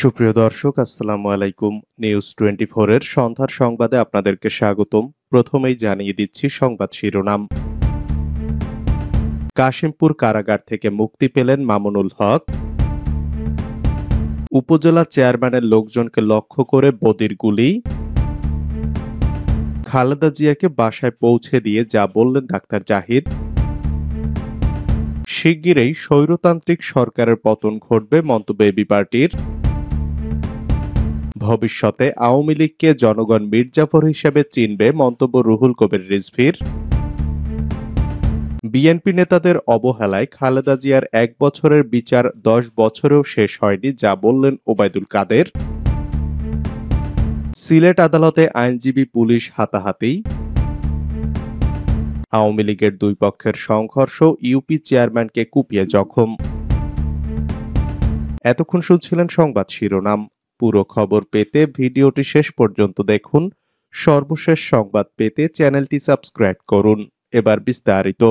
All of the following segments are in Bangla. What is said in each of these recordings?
সুপ্রিয় দর্শক, আসসালামু আলাইকুম। নিউজ 24 এর সন্ধ্যার সংবাদে আপনাদেরকে স্বাগতম। প্রথমেই জানিয়ে দিচ্ছি সংবাদ শিরোনাম। কাশিমপুর কারাগার থেকে মুক্তি পেলেন মামুনুল হক। উপজেলা চেয়ারম্যানের লোকজনকে লক্ষ্য করে বদির গুলি। খালেদা জিয়াকে বাসায় পৌঁছে দিয়ে যা বললেন ডাক্তার জাহিদ। শিগগিরই স্বৈরতান্ত্রিক সরকারের পতন ঘটবে মন্তব্য এবি পার্টির। ভবিষ্যতে আওয়ামী লীগকে জনগণ মির্জাফর হিসেবে চিনবে মন্তব্য রুহুল কবির রিজভীর। বিএনপি নেতাদের অবহেলায় খালেদা জিয়ার ১ বছরের বিচার ১০ বছরেও শেষ হয়নি, যা বললেন ওবায়দুল কাদের। সিলেট আদালতে আইনজীবী পুলিশ হাতাহাতি। আওয়ামী লীগের দুই পক্ষের সংঘর্ষ, ইউপি চেয়ারম্যানকে কুপিয়ে জখম। এতক্ষণ শুনছিলেন সংবাদ শিরোনাম। পুরো খবর পেতে ভিডিওটি শেষ পর্যন্ত দেখুন। সর্বশেষ সংবাদ পেতে চ্যানেলটি সাবস্ক্রাইব করুন। এবার বিস্তারিত।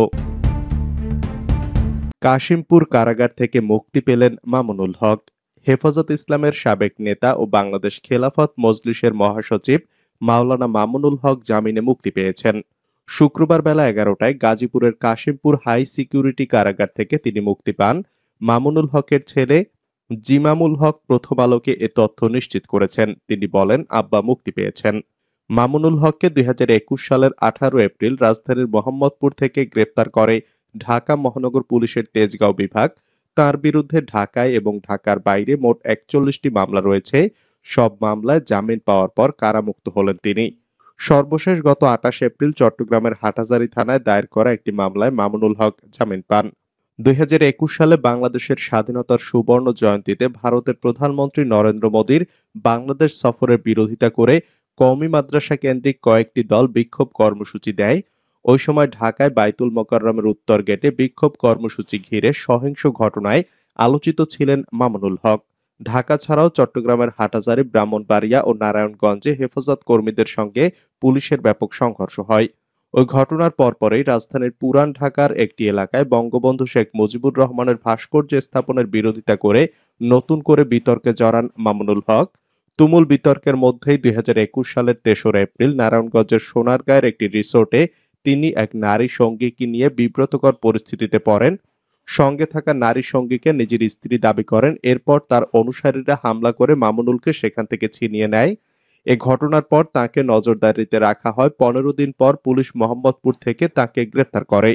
কাশিমপুর কারাগার থেকে মুক্তি পেলেন মামুনুল হক। হেফাজত ইসলামের সাবেক নেতা ও বাংলাদেশ খেলাফত মজলিসের মহাসচিব মাওলানা মামুনুল হক জামিনে মুক্তি পেয়েছেন। শুক্রবার বেলা ১১টায় গাজীপুরের কাশিমপুর হাই সিকিউরিটি কারাগার থেকে তিনি মুক্তি পান। মামুনুল হকের ছেলে জিমামুল হক প্রথম আলোকে এ তথ্য নিশ্চিত করেছেন। তিনি বলেন, আব্বা মুক্তি পেয়েছেন। মামুনুল হককে ২০২১ সালের ১৮ এপ্রিল রাজধানীর মোহাম্মদপুর থেকে গ্রেপ্তার করে ঢাকা মহানগর পুলিশের তেজগাঁও বিভাগ। তার বিরুদ্ধে ঢাকায় এবং ঢাকার বাইরে মোট ৪১টি মামলা রয়েছে। সব মামলায় জামিন পাওয়ার পর কারামুক্ত হলেন তিনি। সর্বশেষ গত ২৮ এপ্রিল চট্টগ্রামের হাটহাজারী থানায় দায়ের করা একটি মামলায় মামুনুল হক জামিন পান। ২০২১ সালে বাংলাদেশের স্বাধীনতার সুবর্ণ জয়ন্তীতে ভারতের প্রধানমন্ত্রী নরেন্দ্র মোদীর বাংলাদেশ সফরের বিরোধিতা করে কওমি মাদ্রাসা কেন্দ্রিক কয়েকটি দল বিক্ষোভ কর্মসূচি দেয়। ওই সময় ঢাকায় বাইতুল মোকাররমের উত্তর গেটে বিক্ষোভ কর্মসূচি ঘিরে সহিংস ঘটনায় আলোচিত ছিলেন মামুনুল হক। ঢাকা ছাড়াও চট্টগ্রামের হাটহাজারী, ব্রাহ্মণবাড়িয়া ও নারায়ণগঞ্জে হেফাজত কর্মীদের সঙ্গে পুলিশের ব্যাপক সংঘর্ষ হয়। ওই ঘটনার পরপরই রাজধানীর পুরান ঢাকার একটি এলাকায় বঙ্গবন্ধু শেখ মুজিবুর রহমানের ভাস্কর্য স্থাপনের বিরোধিতা করে নতুন করে বিতর্কে জড়ান মামুনুল হক। তুমুল বিতর্কের মধ্যেই ২০২১ সালের ৩রা এপ্রিল নারায়ণগঞ্জের সোনারগাঁয়ের একটি রিসোর্টে তিনি এক নারী সঙ্গীকে নিয়ে বিব্রতকর পরিস্থিতিতে পড়েন। সঙ্গে থাকা নারী সঙ্গীকে নিজের স্ত্রী দাবি করেন। এরপর তার অনুসারীরা হামলা করে মামুনুলকে সেখান থেকে ছিনিয়ে নেয়। এ ঘটনার পর তাকে নজরদারিতে রাখা হয়। ১৫ দিন পর পুলিশ মোহাম্মদপুর থেকে তাকে গ্রেফতার করে।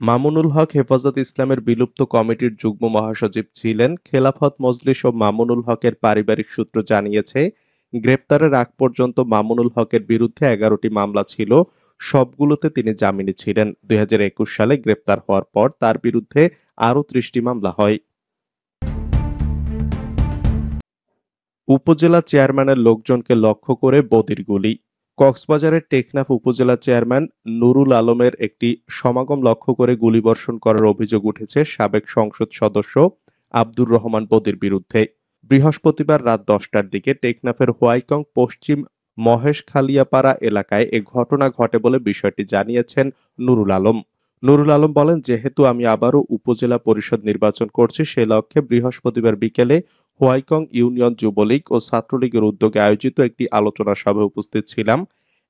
মামুনুল হক হেফাজত ইসলামের বিলুপ্ত কমিটির যুগ্ম মহাসচিব ছিলেন। খেলাফত মজলিস ও মামুনুল হকের পারিবারিক সূত্র জানিয়েছে, গ্রেপ্তারের আগ পর্যন্ত মামুনুল হকের বিরুদ্ধে ১১টি মামলা ছিল। সবগুলোতে তিনি জামিনে ছিলেন। ২০২১ সালে গ্রেপ্তার হওয়ার পর তার বিরুদ্ধে আরও ৩০টি মামলা হয়। উপজেলা চেয়ারম্যানের লোকজনকে লক্ষ্য করে বদির গুলি। কক্সবাজারের টেকনাফ উপজেলা চেয়ারম্যান নুরুল আলমের একটি সমাগম লক্ষ্য করে গুলিবর্ষণ করার অভিযোগ উঠেছে সাবেক সংসদ সদস্য আব্দুর রহমান বদির বিরুদ্ধে। বৃহস্পতিবার রাত ১০টার দিকে টেকনাফের হোয়াইকং পশ্চিম মহেশখালিয়াপাড়া এলাকায় এ ঘটনা ঘটে বলে বিষয়টি জানিয়েছেন নুরুল আলম। নুরুল আলম বলেন, যেহেতু আমি আবারও উপজেলা পরিষদ নির্বাচন করছি, সে লক্ষ্যে বৃহস্পতিবার বিকেলে হোয়াইকং ইউনিয়ন যুবলীগ ও ছাত্রলীগের উদ্যোগে আয়োজিত একটি আলোচনা সভায় উপস্থিত ছিলাম।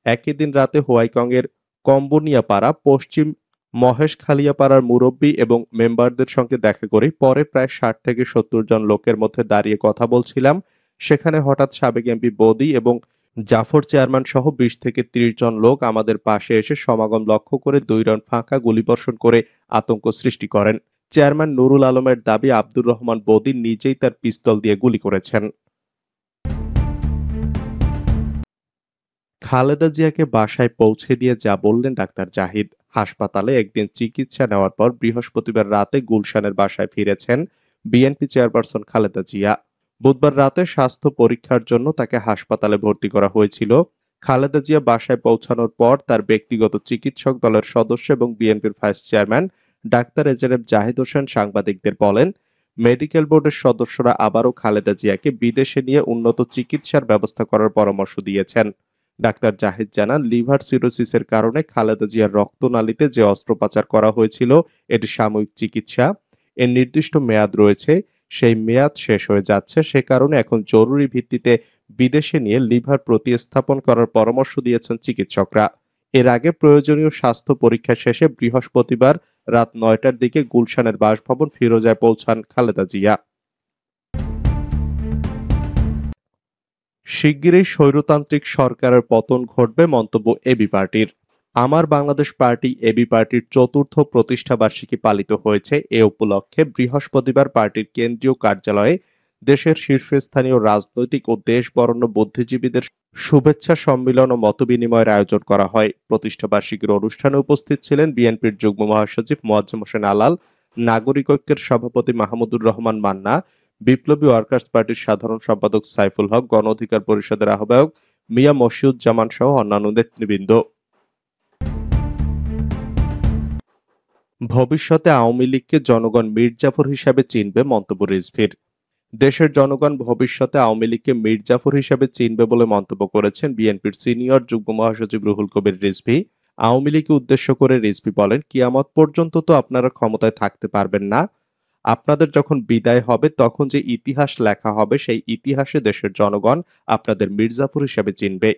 একই দিন রাতে হোয়াইকং এর কম্বোনিয়াপাড়া, পশ্চিম মহেশখালিয়াপাড়ার মুরব্বী এবং মেম্বারদের সঙ্গে দেখা করি। পরে প্রায় ৬০ থেকে ৭০ জন লোকের মধ্যে দাঁড়িয়ে কথা বলছিলাম। সেখানে হঠাৎ সাবেক এমপি বদি এবং জাফর চেয়ারম্যান সহ ২০ থেকে ৩০ জন লোক আমাদের পাশে এসে সমাগম লক্ষ্য করে ২ রাউন্ড ফাঁকা গুলিবর্ষণ করে আতঙ্ক সৃষ্টি করেন। চেয়ারম্যান নুরুল আলমের দাবি, আব্দুর রহমান বদির নিজেই তার পিস্তল দিয়ে গুলি করেছেন। খালেদা জিয়াকে বাসায় পৌঁছে দিয়ে যা বললেন ডাক্তার জাহিদ। হাসপাতালে একদিন চিকিৎসা নেওয়ার পর বৃহস্পতিবার রাতে গুলশানের বাসায় ফিরেছেন বিএনপি চেয়ারপারসন খালেদা জিয়া। বুধবার রাতে স্বাস্থ্য পরীক্ষার জন্য তাকে হাসপাতালে ভর্তি করা হয়েছিল। খালেদা জিয়া বাসায় পৌঁছানোর পর তার ব্যক্তিগত চিকিৎসক দলের সদস্য এবং বিএনপির vice chairman doctor A Z M Zahid Hossain সাংবাদিকদের বলেন, মেডিকেল বোর্ডের সদস্যরা আবারও খালেদা জিয়াকে বিদেশে নিয়ে উন্নত চিকিৎসার ব্যবস্থা করার পরামর্শ দিয়েছেন। ডাক্তার জাহিদ জানান, লিভার সিরোসিসের কারণে খালেদা জিয়ার রক্তনালীতে যে অস্ত্রোপচার করা হয়েছিল এটি সাময়িক চিকিৎসা। এর নির্দিষ্ট মেয়াদ রয়েছে। সেই মেয়াদ শেষ হয়ে যাচ্ছে, সে কারণে এখন জরুরি ভিত্তিতে বিদেশে নিয়ে লিভার প্রতিস্থাপন করার পরামর্শ দিয়েছেন চিকিৎসকরা। এর আগে প্রয়োজনীয় স্বাস্থ্য পরীক্ষা শেষে বৃহস্পতিবার রাত 9টার দিকে গুলশানের বাসভবন ফিরোজায় পৌঁছান খালেদা জিয়া। শিগগিরই স্বৈরতান্ত্রিক সরকারের পতন ঘটবে, মন্তব্য এবি পার্টির। আমার বাংলাদেশ পার্টি এবি পার্টির চতুর্থ প্রতিষ্ঠাবার্ষিকী পালিত হয়েছে। এ উপলক্ষে বৃহস্পতিবার পার্টির কেন্দ্রীয় কার্যালয়ে দেশের শীর্ষস্থানীয় রাজনৈতিক ও দেশ বরেণ্য বুদ্ধিজীবীদের শুভেচ্ছা সম্মেলন ও মতবিনিময়ের আয়োজন করা হয়। প্রতিষ্ঠাবার্ষিকীর অনুষ্ঠানে উপস্থিত ছিলেন বিএনপির যুগ্ম মহাসচিব মোয়াজ্জেম হোসেন আলাল, নাগরিক ঐক্যের সভাপতি মাহমুদুর রহমান মান্না, বিপ্লবী ওয়ার্কার্স পার্টির সাধারণ সম্পাদক সাইফুল হক, গণ অধিকার পরিষদের আহ্বায়ক মিয়া মশিউজ্জামান সহ অন্যান্য নেতৃবৃন্দ। ভবিষ্যতে আওয়ামী লীগকে জনগণ মির্জাফর হিসাবে চিনবে, মন্তব্য রিজভীর। দেশের জনগণ ভবিষ্যতে আওয়ামী লীগকে মির্জাফর হিসাবে চিনবে বলে মন্তব্য করেছেন বিএনপির সিনিয়র যুগ্ম মহাসচিব রুহুল কবির রিজভী। আওয়ামী লীগকে উদ্দেশ্য করে রিজভী বলেন, কিয়ামত পর্যন্ত তো আপনারা ক্ষমতায় থাকতে পারবেন না। আপনাদের যখন বিদায় হবে তখন যে ইতিহাস লেখা হবে সেই ইতিহাসে দেশের জনগণ আপনাদের মির্জাফর হিসাবে চিনবে।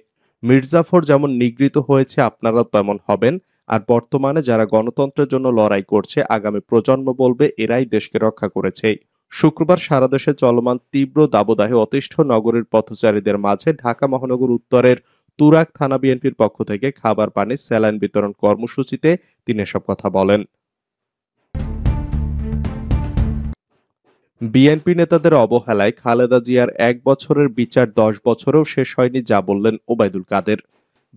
মির্জাফর যেমন নিগৃহীত হয়েছে আপনারাও তেমন হবেন। আর বর্তমানে যারা গণতন্ত্রের জন্য লড়াই করছে, আগামী প্রজন্ম বলবে এরাই দেশকে রক্ষা করেছে। শুক্রবার সারা দেশে চলমান তীব্র দাবদাহে অতিষ্ঠ নগরীর পথচারীদের মাঝে ঢাকা মহানগর উত্তরের তুরাগ থানা বিএনপির পক্ষ থেকে খাবার পানি স্যালাইন বিতরণ কর্মসূচিতে তিনি এসব কথা বলেন। বিএনপি নেতাদের অবহেলায় খালেদা জিয়ার 1 বছরের বিচার 10 বছরেও শেষ হয়নি, যা বললেন ওবায়দুল কাদের।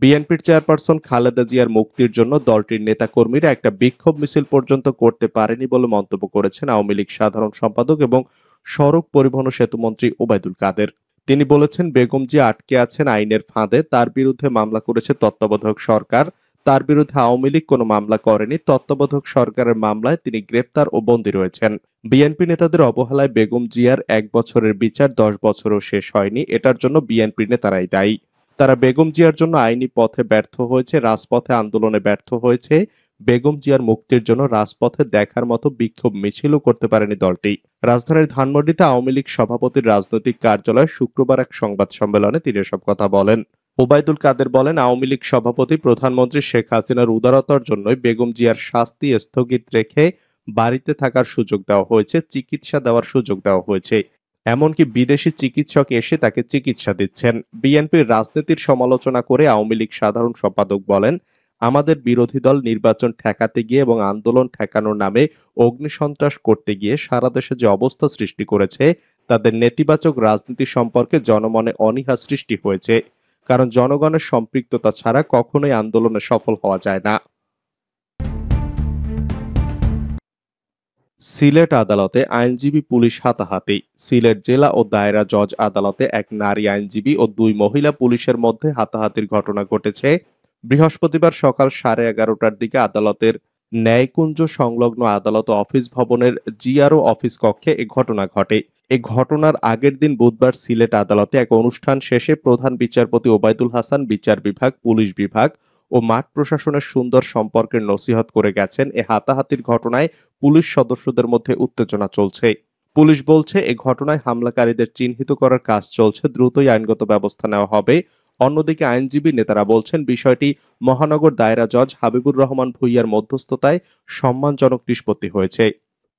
বিএনপির চেয়ারপারসন খালেদা জিয়ার মুক্তির জন্য দলটির নেতাকর্মীরা একটা বিক্ষোভ মিছিল পর্যন্ত করতে পারেনি বলে মন্তব্য করেছেন আওয়ামী লীগ সাধারণ সম্পাদক এবং সড়ক পরিবহন ও সেতুমন্ত্রী ওবায়দুল কাদের। তিনি বলেছেন, বেগম জিয়া আটকে আছেন আইনের ফাঁদে, তার বিরুদ্ধে মামলা করেছে তত্ত্বাবধায়ক সরকার। তার বিরুদ্ধে আওয়ামী লীগ কোনো মামলা করেনি। তত্ত্বাবধায়ক সরকারের মামলায় তিনি গ্রেপ্তার ও বন্দী রয়েছেন। বিএনপি নেতাদের অবহেলায় বেগম জিয়ার 1 বছরের বিচার 10 বছরও শেষ হয়নি, এটার জন্য বিএনপি নেতারাই দায়ী। তারা বেগম জিয়ার জন্য আইনি পথে ব্যর্থ হয়েছে, রাজপথে আন্দোলনে ব্যর্থ হয়েছে। বেগম জিয়ার মুক্তির জন্য রাজপথে দেখার মতো বিক্ষোভ মিছিলও করতে পারেনি দলটি। রাজধানীর ধানমন্ডিতে আওয়ামী লীগ সভাপতির রাজনৈতিক কার্যালয়ে শুক্রবার এক সংবাদ সম্মেলনে তিনি এসব কথা বলেন। ওবায়দুল কাদের বলেন, আওয়ামী লীগ সভাপতি প্রধানমন্ত্রী শেখ হাসিনার উদারতার জন্যই বেগম জিয়ার শাস্তি স্থগিত রেখে বাড়িতে থাকার সুযোগ দেওয়া হয়েছে, চিকিৎসা দেওয়ার সুযোগ দেওয়া হয়েছে। এমনকি বিদেশি চিকিৎসক এসে তাকে চিকিৎসা দিচ্ছেন। বিএনপির রাজনীতির সমালোচনা করে আওয়ামী লীগ সাধারণ সম্পাদক বলেন, আমাদের বিরোধী দল নির্বাচন ঠেকাতে গিয়ে এবং আন্দোলন ঠেকানোর নামে অগ্নিসন্ত্রাস করতে গিয়ে সারা দেশে যে অবস্থা সৃষ্টি করেছে, তাদের নেতিবাচক রাজনীতি সম্পর্কে জনমনে অনীহা সৃষ্টি হয়েছে। কারণ জনগণের সম্পৃক্ততা ছাড়া কখনোই আন্দোলনে সফল হওয়া যায় না। সিলেট আদালতে আইনজীবী পুলিশ হাতাহাতি। সিলেট জেলা ও দায়রা জজ আদালতে এক নারী আইনজীবী ও 2 মহিলা পুলিশের মধ্যে হাতাহাতির ঘটনা ঘটেছে। বৃহস্পতিবার সকাল 11:30টার দিকে আদালতের ন্যায়কুঞ্জ সংলগ্ন আদালত অফিস ভবনের জিআরও অফিস কক্ষে এ ঘটনা ঘটে। এ ঘটনার আগের দিন বুধবার সিলেট আদালতে এক অনুষ্ঠান শেষে প্রধান বিচারপতি ওবায়দুল হাসান বিচার বিভাগ, পুলিশ বিভাগ ও মাঠ প্রশাসনের সুন্দর সম্পর্কের নসিহত করে গেছেন। এ হাতাহাতির ঘটনায় পুলিশ সদস্যদের মধ্যে উত্তেজনা চলছে। পুলিশ বলছে, এ ঘটনায় হামলাকারীদের চিহ্নিত করার কাজ চলছে, দ্রুতই আইনগত ব্যবস্থা নেওয়া হবে। অন্যদিকে আইনজীবী নেতারা বলছেন, বিষয়টি মহানগর দায়রা জজ হাবিবুর রহমান ভূঁইয়ার মধ্যস্থতায় সম্মানজনক নিষ্পত্তি হয়েছে।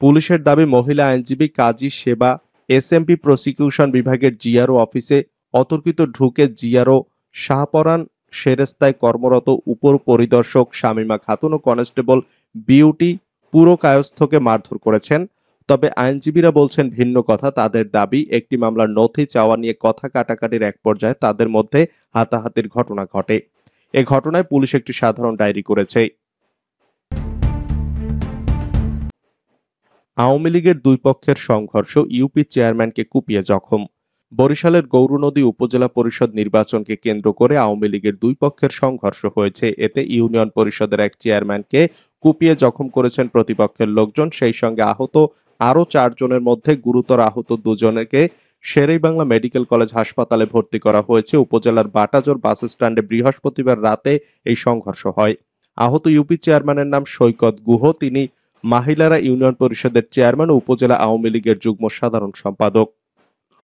পুলিশের দাবি, মহিলা আইনজীবী কাজী সেবা এসএমপি প্রসিকিউশন বিভাগের জিআরও অফিসে অতর্কিত ঢুকে জিআরও শাহপরান সেরেস্তায় কর্মরত উপর পরিদর্শক শামীমা খাতুন ও কনস্টেবল বিউটি পুরো কায়স্থকে মারধর করেছেন। তবে আইনজীবীরা বলছেন ভিন্ন কথা। তাদের দাবি, একটি মামলার নথি চাওয়া নিয়ে কথা কাটাকাটির এক পর্যায়ে তাদের মধ্যে হাতাহাতির ঘটনা ঘটে। এ ঘটনায় পুলিশ একটি সাধারণ ডায়েরি করেছে। আওয়ামী লীগের 2 পক্ষের সংঘর্ষ, ইউপি চেয়ারম্যানকে কুপিয়ে জখম। বরিশালের গৌরনদী উপজেলা পরিষদ নির্বাচনকে কেন্দ্র করে আওয়ামী লীগের 2 পক্ষের সংঘর্ষ হয়েছে। এতে ইউনিয়ন পরিষদের এক চেয়ারম্যানকে কুপিয়ে জখম করেছেন প্রতিপক্ষের লোকজন। সেই সঙ্গে আহত আরও 4 জনের মধ্যে গুরুতর আহত 2 জনকে শেরেবাংলা মেডিকেল কলেজ হাসপাতালে ভর্তি করা হয়েছে। উপজেলার বাটাজোর বাস স্ট্যান্ডে বৃহস্পতিবার রাতে এই সংঘর্ষ হয়। আহত ইউপি চেয়ারম্যানের নাম সৈকত গুহ। তিনি মাহিলারা ইউনিয়ন পরিষদের চেয়ারম্যান ও উপজেলা আওয়ামী লীগের যুগ্ম সাধারণ সম্পাদক।